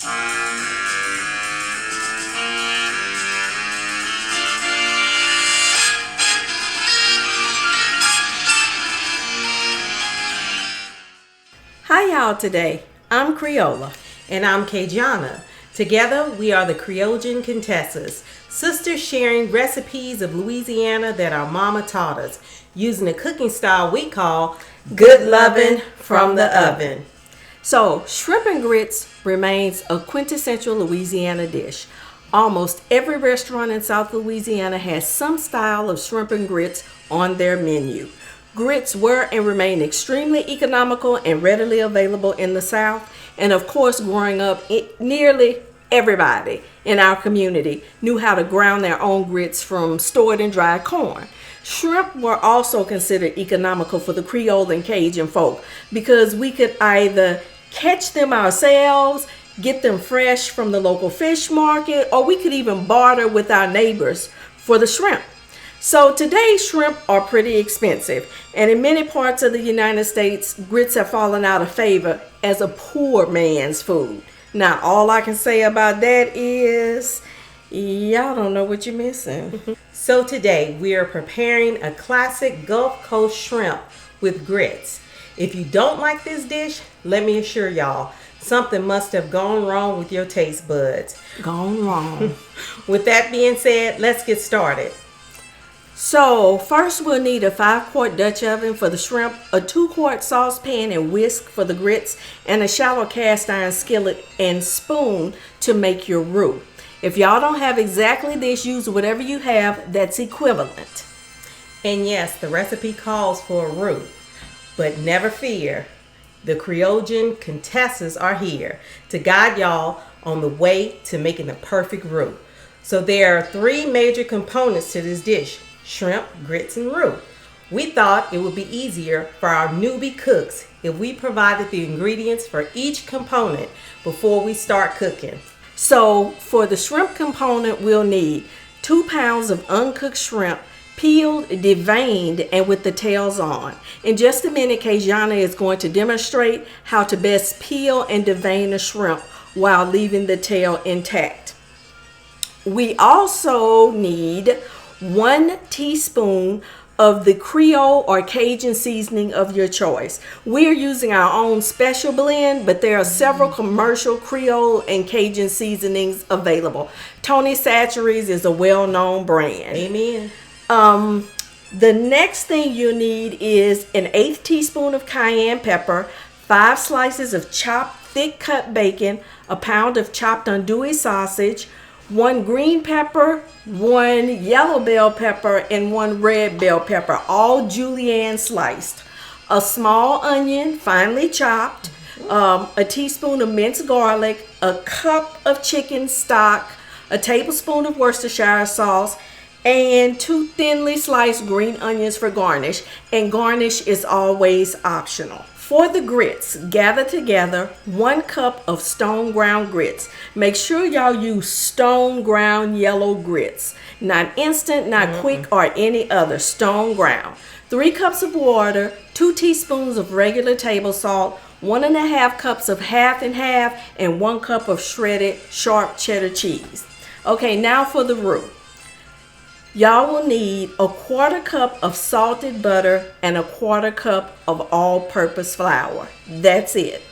Hi y'all today. I'm Creola. And I'm Cajun. Together we are the Creoljun Contessas, sisters sharing recipes of Louisiana that our mama taught us, using a cooking style we call good lovin' from the oven. So, shrimp and grits remains a quintessential Louisiana dish. Almost every restaurant in South Louisiana has some style of shrimp and grits on their menu. Grits were and remain extremely economical and readily available in the South. And of course, growing up, nearly everybody in our community knew how to ground their own grits from stored and dried corn. Shrimp were also considered economical for the Creole and Cajun folk because we could either catch them ourselves, get them fresh from the local fish market, or we could even barter with our neighbors for the shrimp. So today, shrimp are pretty expensive, and in many parts of the United States, grits have fallen out of favor as a poor man's food. Now, all I can say about that is, y'all don't know what you're missing. So today, we are preparing a classic Gulf Coast shrimp with grits. If you don't like this dish, let me assure y'all, something must have gone wrong with your taste buds. Gone wrong. With that being said, let's get started. So first we'll need a 5-quart Dutch oven for the shrimp, a 2-quart saucepan and whisk for the grits, and a shallow cast iron skillet and spoon to make your roux. If y'all don't have exactly this, use whatever you have that's equivalent. And yes, the recipe calls for a roux, but never fear, the Creoljun Contessas are here to guide y'all on the way to making the perfect roux. So there are 3 major components to this dish: shrimp, grits, and roux. We thought it would be easier for our newbie cooks if we provided the ingredients for each component before we start cooking. So for the shrimp component, we'll need 2 pounds of uncooked shrimp, peeled, deveined, and with the tails on. In just a minute, Cajun is going to demonstrate how to best peel and devein the shrimp while leaving the tail intact. We also need 1 teaspoon of the Creole or Cajun seasoning of your choice. We're using our own special blend, but there are several commercial Creole and Cajun seasonings available. Tony Chachere's is a well-known brand. Amen. The next thing you need is an 1/8 teaspoon of cayenne pepper, 5 slices of chopped thick cut bacon, a pound of chopped andouille sausage, 1 green pepper, 1 yellow bell pepper, and 1 red bell pepper, all julienne sliced. A small onion, finely chopped, a teaspoon of minced garlic, a cup of chicken stock, a tablespoon of Worcestershire sauce, and 2 thinly sliced green onions for garnish. And garnish is always optional. For the grits, gather together 1 cup of stone ground grits. Make sure y'all use stone ground yellow grits. Not instant, not quick, or any other. Stone ground. 3 cups of water, 2 teaspoons of regular table salt, 1½ cups of half and half, and 1 cup of shredded sharp cheddar cheese. Okay, now for the roux. Y'all will need a 1/4 cup of salted butter and a 1/4 cup of all-purpose flour. That's it.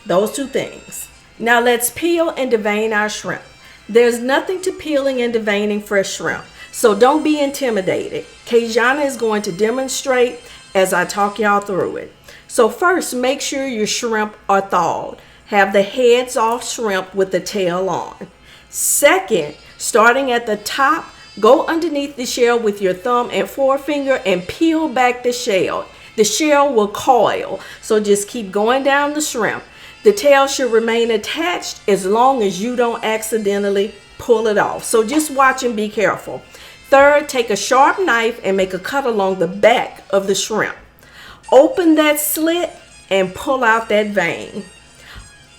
Those 2 things. Now let's peel and devein our shrimp. There's nothing to peeling and deveining fresh shrimp, so don't be intimidated. Cajun is going to demonstrate as I talk y'all through it. So first, make sure your shrimp are thawed. Have the heads off shrimp with the tail on. Second, starting at the top, go underneath the shell with your thumb and forefinger and peel back the shell. The shell will coil, so just keep going down the shrimp. The tail should remain attached as long as you don't accidentally pull it off. So just watch and be careful. Third, take a sharp knife and make a cut along the back of the shrimp. Open that slit and pull out that vein.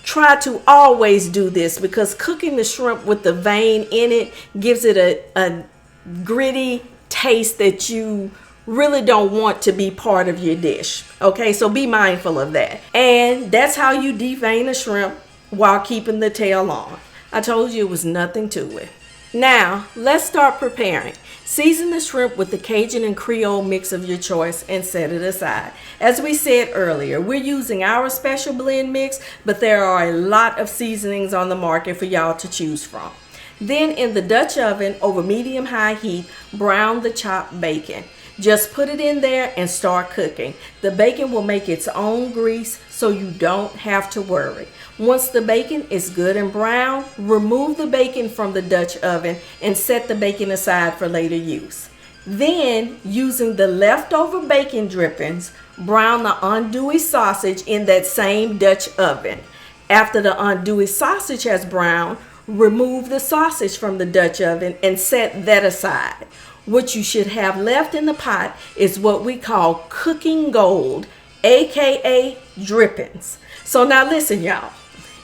Try to always do this because cooking the shrimp with the vein in it gives it a gritty taste that you really don't want to be part of your dish. Okay, so be mindful of that. And that's how you devein a shrimp while keeping the tail on. I told you it was nothing to it. Now, let's start preparing. Season the shrimp with the Cajun and Creole mix of your choice and set it aside. As we said earlier, we're using our special blend mix, but there are a lot of seasonings on the market for y'all to choose from. Then in the Dutch oven over medium-high heat, brown the chopped bacon. Just put it in there and start cooking. The bacon will make its own grease, so you don't have to worry. Once the bacon is good and brown, remove the bacon from the Dutch oven and set the bacon aside for later use. Then, using the leftover bacon drippings, brown the andouille sausage in that same Dutch oven. After the andouille sausage has browned, remove the sausage from the Dutch oven and set that aside. What you should have left in the pot is what we call cooking gold, aka drippings. So now listen, y'all.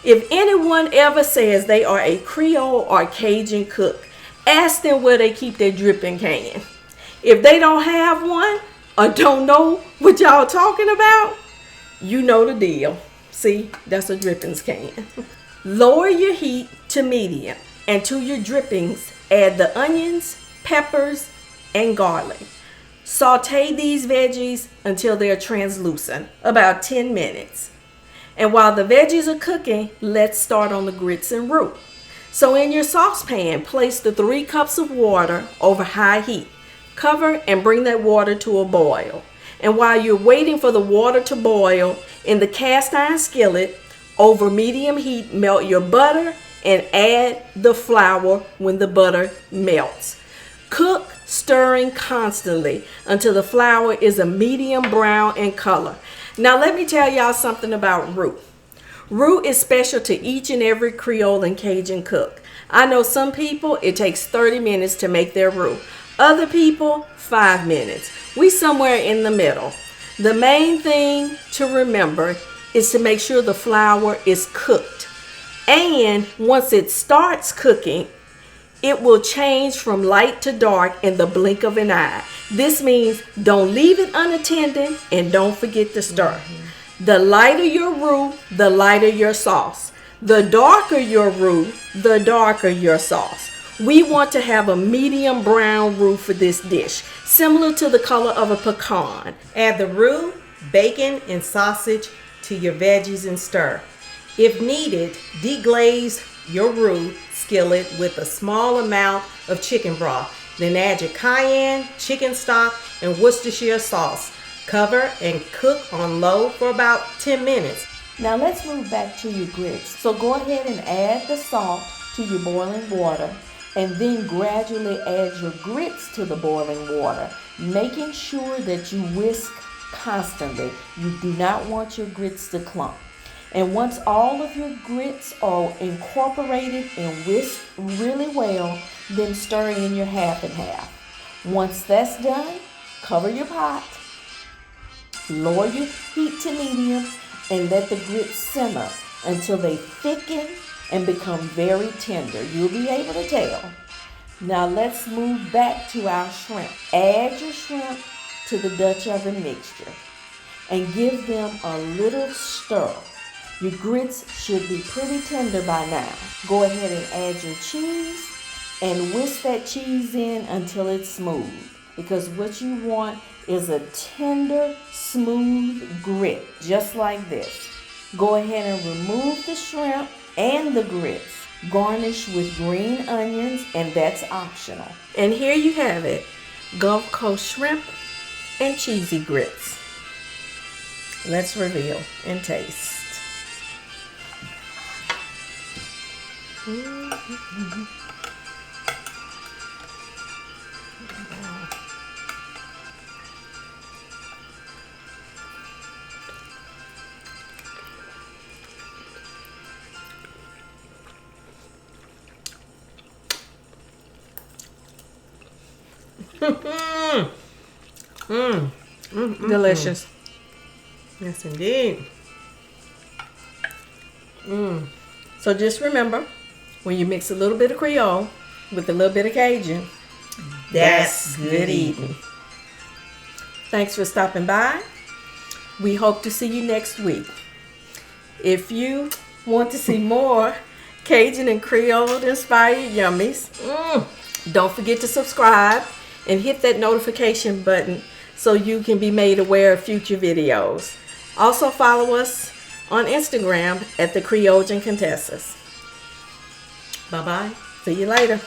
If anyone ever says they are a Creole or Cajun cook, ask them where they keep their dripping can. If they don't have one or don't know what y'all talking about, you know the deal. See, that's a drippings can. Lower your heat to medium, and to your drippings, add the onions, peppers, and garlic. Saute these veggies until they're translucent, about 10 minutes. And while the veggies are cooking, let's start on the grits and roux. So in your saucepan, place the 3 cups of water over high heat. Cover and bring that water to a boil. And while you're waiting for the water to boil, in the cast iron skillet, over medium heat, melt your butter and add the flour when the butter melts. Cook, stirring constantly until the flour is a medium brown in color. Now let me tell y'all something about roux. Roux is special to each and every Creole and Cajun cook. I know some people, it takes 30 minutes to make their roux. Other people, 5 minutes. We somewhere in the middle. The main thing to remember is to make sure the flour is cooked. And once it starts cooking, it will change from light to dark in the blink of an eye. This means don't leave it unattended and don't forget to stir. The lighter your roux, the lighter your sauce. The darker your roux, the darker your sauce. We want to have a medium brown roux for this dish, similar to the color of a pecan. Add the roux, bacon, and sausage to your veggies and stir. If needed, deglaze your roux skillet with a small amount of chicken broth. Then add your cayenne, chicken stock, and Worcestershire sauce. Cover and cook on low for about 10 minutes. Now let's move back to your grits. So go ahead and add the salt to your boiling water, and then gradually add your grits to the boiling water, making sure that you whisk constantly. You do not want your grits to clump. And once all of your grits are incorporated and whisked really well, then stir in your half and half. Once that's done, cover your pot, lower your heat to medium, and let the grits simmer until they thicken and become very tender. You'll be able to tell. Now let's move back to our shrimp. Add your shrimp to the Dutch oven mixture and give them a little stir. Your grits should be pretty tender by now. Go ahead and add your cheese and whisk that cheese in until it's smooth, because what you want is a tender, smooth grit, just like this. Go ahead and remove the shrimp and the grits. Garnish with green onions, and that's optional. And here you have it, Gulf Coast shrimp and cheesy grits. Let's reveal and taste. Delicious. Yes, indeed. So just remember, when you mix a little bit of Creole with a little bit of Cajun, that's good eating. Thanks for stopping by. We hope to see you next week. If you Want to see more Cajun and Creole inspired yummies? Don't forget to subscribe and hit that notification button so you can be made aware of future videos. Also follow us on Instagram at the Creoljun Contessas. Bye-bye. See you later.